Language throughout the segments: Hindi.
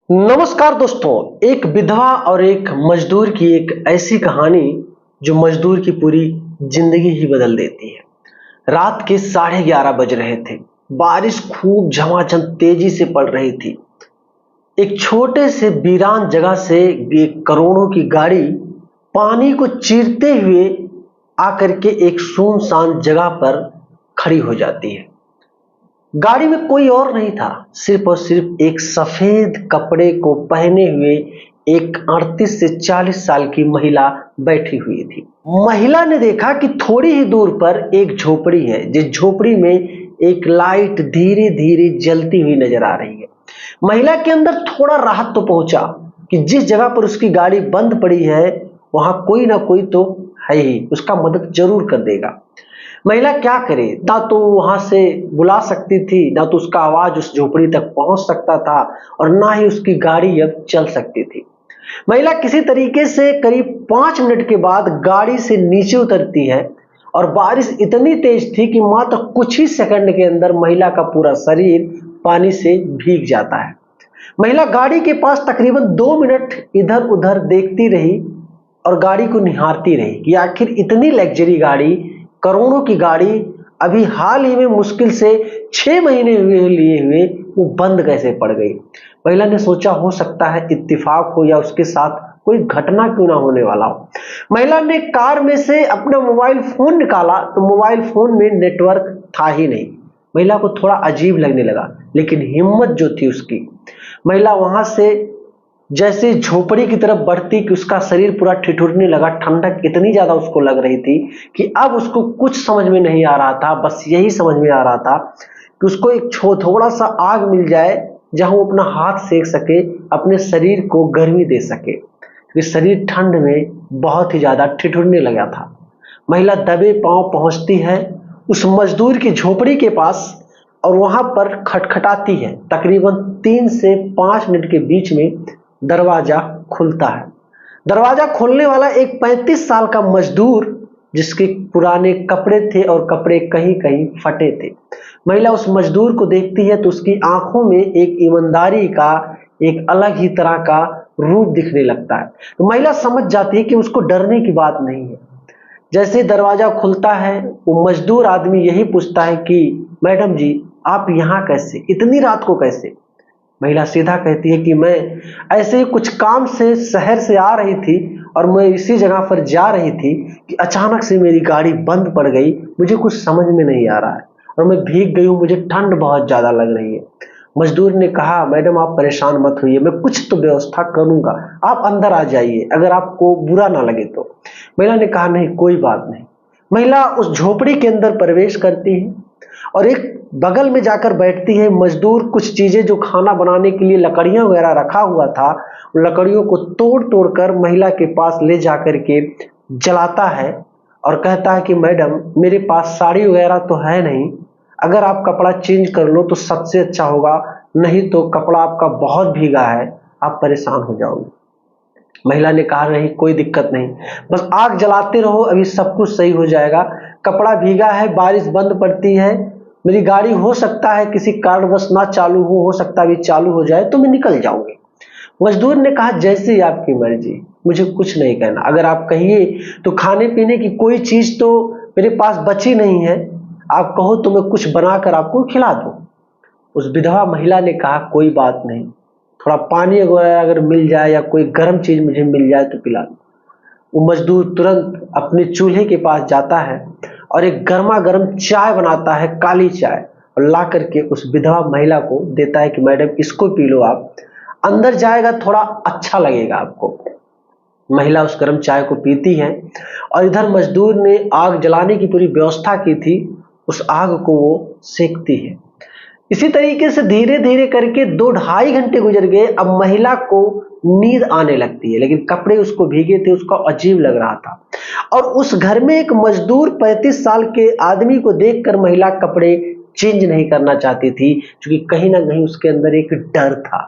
नमस्कार दोस्तों। एक विधवा और एक मजदूर की एक ऐसी कहानी जो मजदूर की पूरी जिंदगी ही बदल देती है। रात के 11:30 बज रहे थे। बारिश खूब झमाझम तेजी से पड़ रही थी। एक छोटे से वीरान जगह से एक करोड़ों की गाड़ी पानी को चीरते हुए आकर के एक सुनसान जगह पर खड़ी हो जाती है। गाड़ी में कोई और नहीं था, सिर्फ और सिर्फ एक सफेद कपड़े को पहने हुए एक 38 से 40 साल की महिला बैठी हुई थी। महिला ने देखा कि थोड़ी ही दूर पर एक झोपड़ी है, जिस झोपड़ी में एक लाइट धीरे धीरे जलती हुई नजर आ रही है। महिला के अंदर थोड़ा राहत तो पहुंचा कि जिस जगह पर उसकी गाड़ी बंद पड़ी है वहां कोई ना कोई तो है ही, उसका मदद जरूर कर देगा। महिला क्या करे, ना तो वहां से बुला सकती थी, ना तो उसका आवाज उस झोपड़ी तक पहुंच सकता था और ना ही उसकी गाड़ी अब चल सकती थी। महिला किसी तरीके से करीब 5 मिनट के बाद गाड़ी से नीचे उतरती है और बारिश इतनी तेज थी कि मात्र कुछ ही सेकंड के अंदर महिला का पूरा शरीर पानी से भीग जाता है। महिला गाड़ी के पास तकरीबन 2 मिनट इधर उधर देखती रही और गाड़ी को निहारती रही कि आखिर इतनी लग्जरी गाड़ी, करोड़ों की गाड़ी, अभी हाल ही में मुश्किल से 6 महीने हुए लिए हुए वो बंद कैसे पड़ गई। महिला ने सोचा हो सकता है इत्तेफाक हो या उसके साथ कोई घटना क्यों ना होने वाला हो। महिला ने कार में से अपना मोबाइल फोन निकाला तो मोबाइल फोन में नेटवर्क था ही नहीं। महिला को थोड़ा अजीब लगने लगा, लेकिन हिम्मत जो थी उसकी, महिला वहां से जैसे झोपड़ी की तरफ बढ़ती कि उसका शरीर पूरा ठिठुरने लगा। ठंडक इतनी ज्यादा उसको लग रही थी कि अब उसको कुछ समझ में नहीं आ रहा था, बस यही समझ में आ रहा था कि उसको एक थोड़ा सा आग मिल जाए जहां वो अपना हाथ सेक सके, अपने शरीर को गर्मी दे सके, क्योंकि शरीर ठंड में बहुत ही ज्यादा ठिठुरने लगा था। महिला दबे पांव पहुंचती है उस मजदूर की झोपड़ी के पास और वहां पर खटखटाती है। तकरीबन 3 से 5 मिनट के बीच में दरवाजा खुलता है। दरवाजा खोलने वाला एक 35 साल का मजदूर, जिसके पुराने कपड़े थे और कपड़े कहीं कहीं फटे थे। महिला उस मजदूर को देखती है तो उसकी आंखों में एक ईमानदारी का एक अलग ही तरह का रूप दिखने लगता है। तो महिला समझ जाती है कि उसको डरने की बात नहीं है। जैसे ही दरवाजा खुलता है वो मजदूर आदमी यही पूछता है कि मैडम जी, आप यहाँ कैसे, इतनी रात को कैसे। महिला सीधा कहती है कि मैं ऐसे ही कुछ काम से शहर से आ रही थी और मैं इसी जगह पर जा रही थी कि अचानक से मेरी गाड़ी बंद पड़ गई, मुझे कुछ समझ में नहीं आ रहा है और मैं भीग गई हूँ, मुझे ठंड बहुत ज्यादा लग रही है। मजदूर ने कहा, मैडम आप परेशान मत होइए, मैं कुछ तो व्यवस्था करूंगा, आप अंदर आ जाइए अगर आपको बुरा ना लगे तो। महिला ने कहा, नहीं कोई बात नहीं। महिला उस झोपड़ी के अंदर प्रवेश करती है और एक बगल में जाकर बैठती है। मजदूर कुछ चीजें जो खाना बनाने के लिए लकड़ियां वगैरह रखा हुआ था, उन लकड़ियों को तोड़ तोड़ कर महिला के पास ले जाकर के जलाता है और कहता है कि मैडम मेरे पास साड़ी वगैरह तो है नहीं, अगर आप कपड़ा चेंज कर लो तो सबसे अच्छा होगा, नहीं तो कपड़ा आपका बहुत भीगा है, आप परेशान हो जाओगे। महिला ने कहा, नहीं कोई दिक्कत नहीं, बस आग जलाते रहो, अभी सब कुछ सही हो जाएगा। कपड़ा भीगा है, बारिश बंद पड़ती है, मेरी गाड़ी हो सकता है किसी कारणवश ना चालू हो सकता है अभी चालू हो जाए तो मैं निकल जाऊंगी। मजदूर ने कहा, जैसे ही आपकी मर्जी, मुझे कुछ नहीं कहना, अगर आप कहिए तो खाने पीने की कोई चीज तो मेरे पास बची नहीं है, आप कहो तो मैं कुछ बनाकर आपको खिला दूं। उस विधवा महिला ने कहा, कोई बात नहीं, थोड़ा पानी वगैरह अगर मिल जाए या कोई गर्म चीज मुझे मिल जाए तो पिला दो। वो मजदूर तुरंत अपने चूल्हे के पास जाता है और एक गर्मा गर्म चाय बनाता है, काली चाय, और ला करके उस विधवा महिला को देता है कि मैडम इसको पी लो, आप अंदर जाएगा थोड़ा अच्छा लगेगा आपको। महिला उस गर्म चाय को पीती है और इधर मजदूर ने आग जलाने की पूरी व्यवस्था की थी, उस आग को वो सेकती है। इसी तरीके से धीरे धीरे करके 2 ढाई घंटे गुजर गए। अब महिला को नींद आने लगती है, लेकिन कपड़े उसको भीगे थे, उसको अजीब लग रहा था। और उस घर में एक मजदूर 35 साल के आदमी को देखकर महिला कपड़े चेंज नहीं करना चाहती थी, क्योंकि कहीं ना कहीं उसके अंदर एक डर था।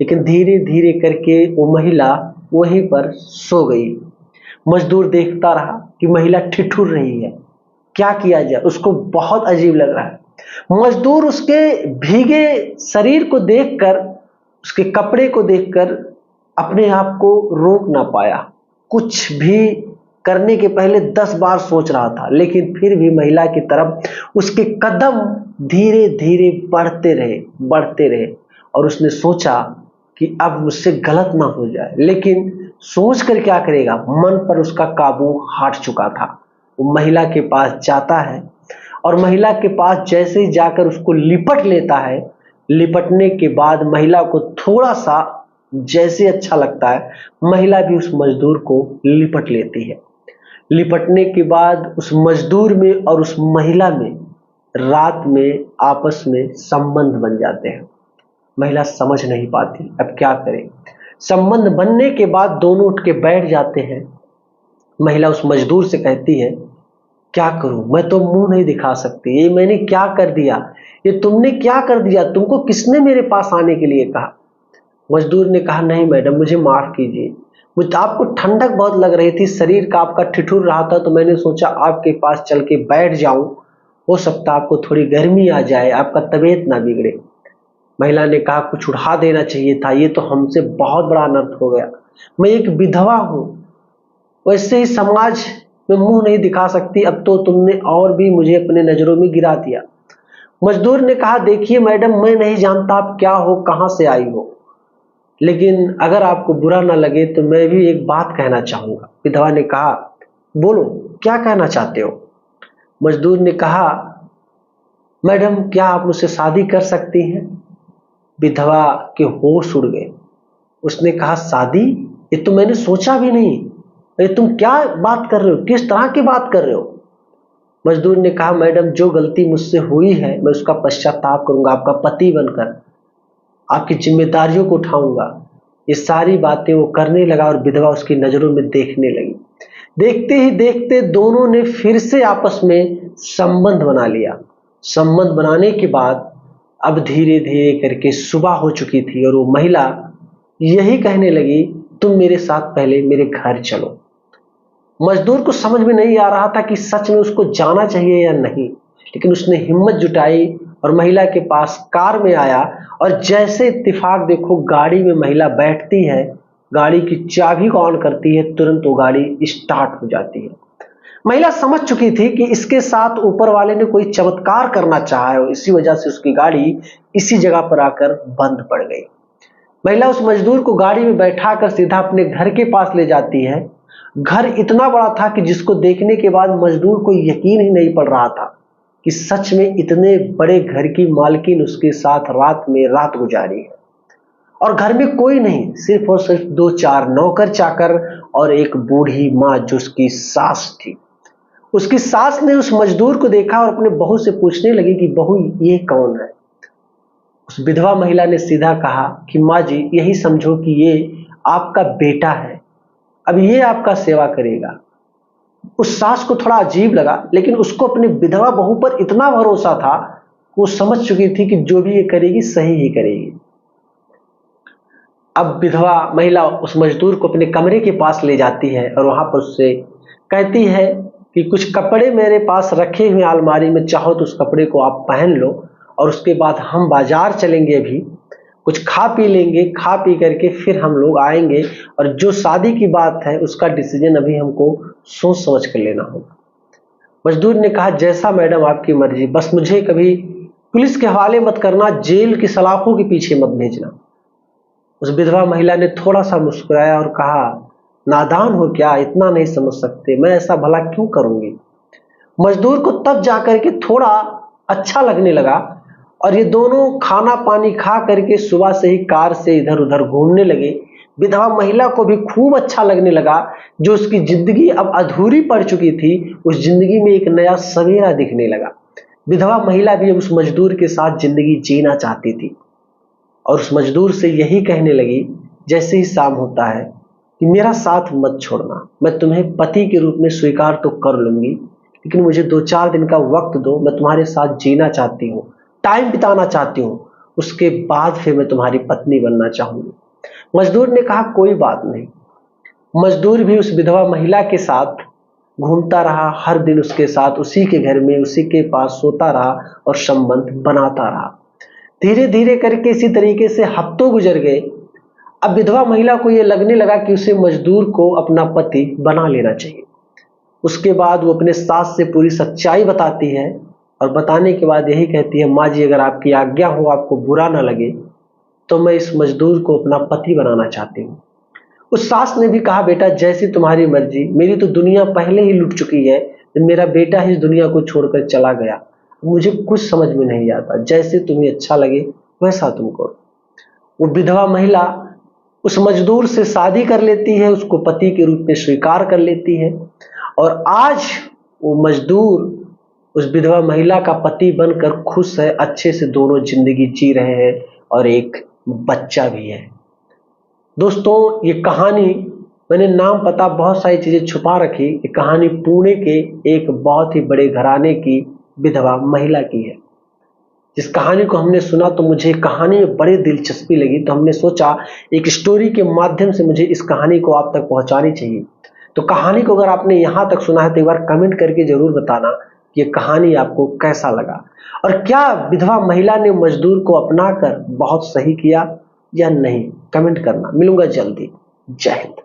लेकिन धीरे धीरे करके वो महिला वहीं पर सो गई। मजदूर देखता रहा कि महिला ठिठुर रही है, क्या किया जाए, उसको बहुत अजीब लग रहा है। मजदूर उसके भीगे शरीर को देखकर उसके कपड़े को देखकर अपने आप को रोक ना पाया। कुछ भी करने के पहले 10 बार सोच रहा था, लेकिन फिर भी महिला की तरफ उसके कदम धीरे धीरे बढ़ते रहे और उसने सोचा कि अब मुझसे गलत ना हो जाए, लेकिन सोच कर क्या करेगा, मन पर उसका काबू हट चुका था। वो महिला के पास जाता है और महिला के पास जैसे ही जाकर उसको लिपट लेता है, लिपटने के बाद महिला को थोड़ा सा जैसे अच्छा लगता है, महिला भी उस मजदूर को लिपट लेती है। लिपटने के बाद उस मजदूर में और उस महिला में रात में आपस में संबंध बन जाते हैं। महिला समझ नहीं पाती अब क्या करे। संबंध बनने के बाद दोनों उठ के बैठ जाते हैं। महिला उस मजदूर से कहती है, क्या करूं, मैं तो मुंह नहीं दिखा सकती, ये मैंने क्या कर दिया, ये तुमने क्या कर दिया, तुमको किसने मेरे पास आने के लिए कहा। मजदूर ने कहा, नहीं मैडम, मुझे माफ कीजिए, मुझे आपको ठंडक बहुत लग रही थी, शरीर का आपका ठिठुर रहा था, तो मैंने सोचा आपके पास चल के बैठ जाऊं, हो सकता आपको थोड़ी गर्मी आ जाए, आपका तबीयत ना बिगड़े। महिला ने कहा, कुछ उठा देना चाहिए था, ये तो हमसे बहुत बड़ा अनर्थ हो गया, मैं एक विधवा हूं, वैसे ही समाज में मुंह नहीं दिखा सकती, अब तो तुमने और भी मुझे अपने नजरों में गिरा दिया। मजदूर ने कहा, देखिए मैडम, मैं नहीं जानता आप क्या हो, कहां से आई हो, लेकिन अगर आपको बुरा ना लगे तो मैं भी एक बात कहना चाहूंगा। विधवा ने कहा, बोलो, क्या कहना चाहते हो। मजदूर ने कहा, मैडम, क्या आप मुझसे शादी कर सकती हैं। विधवा के होश उड़ गए। उसने कहा, शादी, ये तो मैंने सोचा भी नहीं, अरे तुम क्या बात कर रहे हो, किस तरह की बात कर रहे हो। मजदूर ने कहा, मैडम, जो गलती मुझसे हुई है मैं उसका पश्चाताप करूंगा, आपका पति बनकर आपकी जिम्मेदारियों को उठाऊंगा। ये सारी बातें वो करने लगा और विधवा उसकी नजरों में देखने लगी। देखते ही देखते दोनों ने फिर से आपस में संबंध बना लिया। संबंध बनाने के बाद अब धीरे धीरे करके सुबह हो चुकी थी और वो महिला यही कहने लगी, तुम मेरे साथ पहले मेरे घर चलो। मजदूर को समझ में नहीं आ रहा था कि सच में उसको जाना चाहिए या नहीं, लेकिन उसने हिम्मत जुटाई और महिला के पास कार में आया और जैसे इत्तेफाक देखो, गाड़ी में महिला बैठती है, गाड़ी की चाबी को ऑन करती है, तुरंत वो गाड़ी स्टार्ट हो जाती है। महिला समझ चुकी थी कि इसके साथ ऊपर वाले ने कोई चमत्कार करना चाहा है, इसी वजह से उसकी गाड़ी इसी जगह पर आकर बंद पड़ गई। महिला उस मजदूर को गाड़ी में बैठाकर सीधा अपने घर के पास ले जाती है। घर इतना बड़ा था कि जिसको देखने के बाद मजदूर को यकीन ही नहीं पड़ रहा था कि सच में इतने बड़े घर की मालकिन उसके साथ रात में रात गुजारी है। और घर में कोई नहीं, सिर्फ और सिर्फ 2-4 नौकर चाकर और एक बूढ़ी माँ जो उसकी सास थी। उसकी सास ने उस मजदूर को देखा और अपने बहू से पूछने लगी कि बहू, ये कौन है। उस विधवा महिला ने सीधा कहा कि माँ जी, यही समझो कि ये आपका बेटा है, अब ये आपका सेवा करेगा। उस सास को थोड़ा अजीब लगा, लेकिन उसको अपने विधवा बहू पर इतना भरोसा था, वो समझ चुकी थी कि जो भी ये करेगी सही ही करेगी। अब विधवा महिला उस मजदूर को अपने कमरे के पास ले जाती है और वहां पर उससे कहती है कि कुछ कपड़े मेरे पास रखे हुए अलमारी में, चाहो तो उस कपड़े को आप पहन लो और उसके बाद हम बाजार चलेंगे, अभी कुछ खा पी लेंगे, खा पी करके फिर हम लोग आएंगे और जो शादी की बात है उसका डिसीजन अभी हमको सोच समझ कर लेना होगा। मजदूर ने कहा, जैसा मैडम आपकी मर्जी, बस मुझे कभी पुलिस के हवाले मत करना, जेल की सलाखों के पीछे मत भेजना। उस विधवा महिला ने थोड़ा सा मुस्कुराया और कहा, नादान हो क्या, इतना नहीं समझ सकते, मैं ऐसा भला क्यों करूंगी। मजदूर को तब जाकर के थोड़ा अच्छा लगने लगा और ये दोनों खाना पानी खा करके सुबह से ही कार से इधर उधर घूमने लगे। विधवा महिला को भी खूब अच्छा लगने लगा, जो उसकी जिंदगी अब अधूरी पड़ चुकी थी, उस जिंदगी में एक नया सवेरा दिखने लगा। विधवा महिला भी अब उस मजदूर के साथ जिंदगी जीना चाहती थी और उस मजदूर से यही कहने लगी, जैसे ही शाम होता है, कि मेरा साथ मत छोड़ना, मैं तुम्हें पति के रूप में स्वीकार तो कर लूंगी, लेकिन मुझे 2-4 दिन का वक्त दो, मैं तुम्हारे साथ जीना चाहती हूँ, टाइम बिताना चाहती हूँ, उसके बाद फिर मैं तुम्हारी पत्नी बनना चाहूंगी। मजदूर ने कहा, कोई बात नहीं। मजदूर भी उस विधवा महिला के साथ घूमता रहा, हर दिन उसके साथ उसी के घर में उसी के पास सोता रहा और संबंध बनाता रहा। धीरे धीरे करके इसी तरीके से हफ्तों गुजर गए। अब विधवा महिला को यह लगने लगा कि उसे मजदूर को अपना पति बना लेना चाहिए। उसके बाद वो अपने सास से पूरी सच्चाई बताती है और बताने के बाद यही कहती है, माँ जी अगर आपकी आज्ञा हो, आपको बुरा ना लगे, तो मैं इस मजदूर को अपना पति बनाना चाहती हूँ। उस सास ने भी कहा, बेटा जैसी तुम्हारी मर्जी, मेरी तो दुनिया पहले ही लुट चुकी है, मेरा बेटा ही इस दुनिया को छोड़कर चला गया, मुझे कुछ समझ में नहीं आता, जैसे तुम्हें अच्छा लगे वैसा तुम करो। वो विधवा महिला उस मजदूर से शादी कर लेती है, उसको पति के रूप में स्वीकार कर लेती है और आज वो मजदूर उस विधवा महिला का पति बनकर खुश है, अच्छे से दोनों जिंदगी जी रहे हैं और एक बच्चा भी है। दोस्तों ये कहानी, मैंने नाम पता बहुत सारी चीजें छुपा रखी, ये कहानी पुणे के एक बहुत ही बड़े घराने की विधवा महिला की है। जिस कहानी को हमने सुना तो मुझे कहानी में बड़ी दिलचस्पी लगी, तो हमने सोचा एक स्टोरी के माध्यम से मुझे इस कहानी को आप तक पहुंचानी चाहिए। तो कहानी को अगर आपने यहां तक सुना है तो एक बार कमेंट करके जरूर बताना कि ये कहानी आपको कैसा लगा और क्या विधवा महिला ने मजदूर को अपनाकर बहुत सही किया या नहीं, कमेंट करना। मिलूंगा जल्दी। जय हिंद।